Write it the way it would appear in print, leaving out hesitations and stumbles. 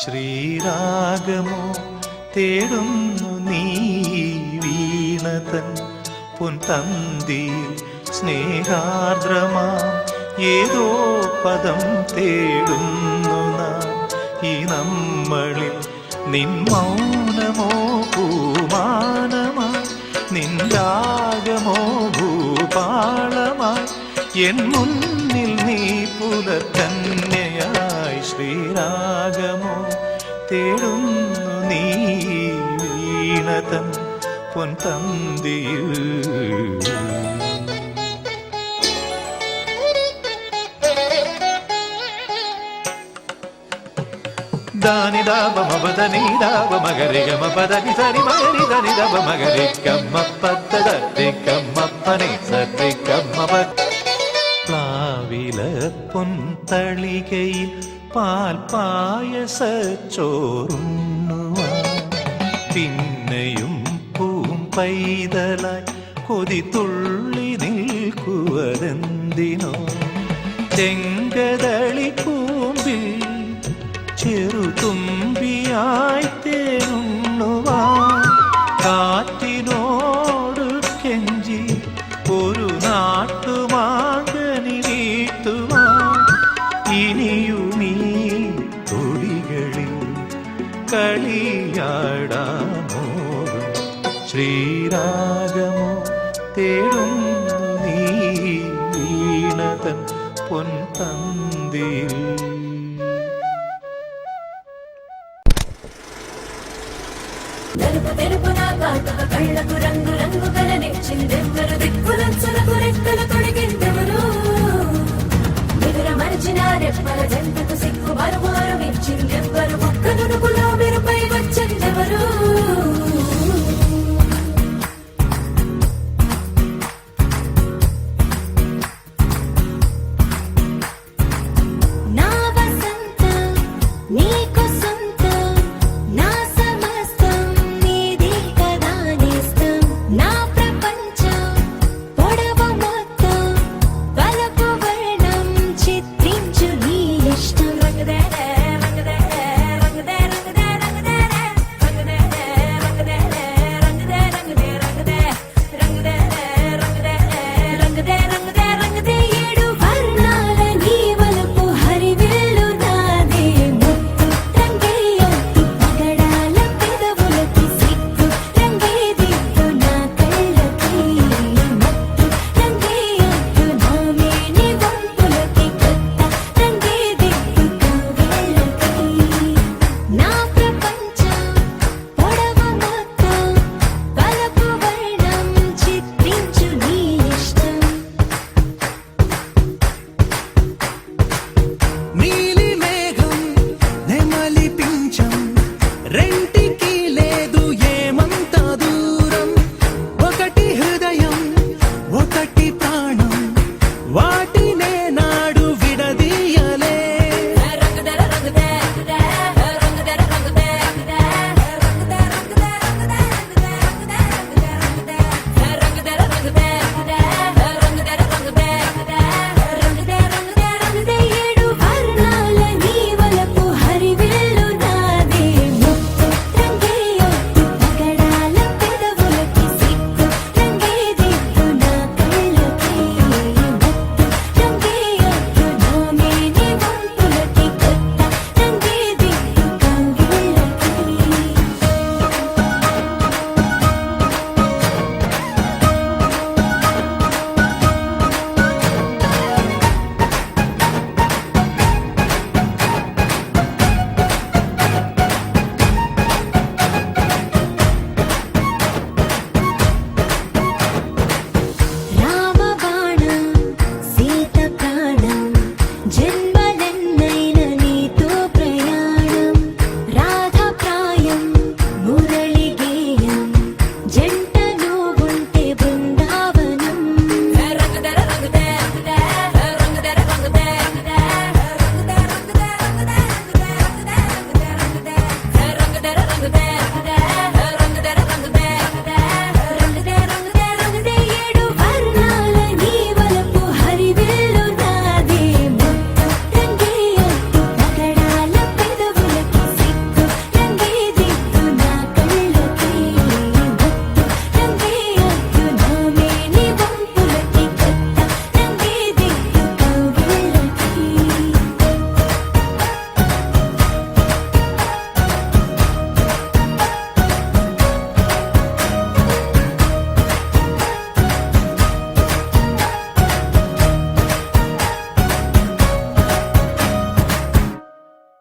ശ്രീരാഗമോ തേടുന്നു നീ വീണതൻ പൊൻതന്തിയിൽ സ്നേഹാർദ്രമാ ഏതോ പദം തേടുന്നു നാം ഈ നമ്മളിൽ നിൻ മൗനമോ പൂമാനമായി നിൻ രാഗമോ ഭൂപാളമായി എൻ മുന്നിൽ നീ പുലർക്കന്യയായി ശ്രീരാഗമോ തേടുന്നു നീ വീണതൻ പൊൻതന്തിയിൽ ದಾನಿ ದಾಬ ಮಬದನಿ ದಾಬ ಮಗರಿ ಗಮ ಪದನಿ ಸರಿ ಮಗರಿ ಧನಿ ದಬ ಮಗರಿ ಕಮ್ಮ ಪದ್ದದ ಕಮ್ಮಪ್ಪನೆ ಸರಿ ಕಮ್ಮ പ്ലാവില പൊൻതളികയിൽ പാൽ പായസച്ചോറുണ്ണുവാൻ പിന്നെയും പൂം പൈതലായി കൊതി തുള്ളി നിൽക്കുവതെന്തിനോ ചെങ്കതളി പൂമ്പിൽ ചെറുതുമ്പിയായി തേനുണ്ണുവാൻ കാറ്റിനോട് കെഞ്ചി ഒരു നാട്ടുമാകനി വീട്ടുവാൻ ഇനിയുമീ തൊടികളിൽ കളിയാടാമോ ശ്രീരാഗമോ തേടുന്നു നീ വീണതൻ പൊൻതന്തിയിൽ కళ్ళకు రంగు రంగు కలనిచ్చిందెవ్వరు దిక్కులంచులకు రెక్కలు తొడిగిందెవరు నిదుర మరిచిన రెప్పల జంటకు సిగ్గు మరుమారు ఇచ్చిందెవ్వరు ఒక్క నునుపులో మెరుపై వచ్చిందెవరు Why?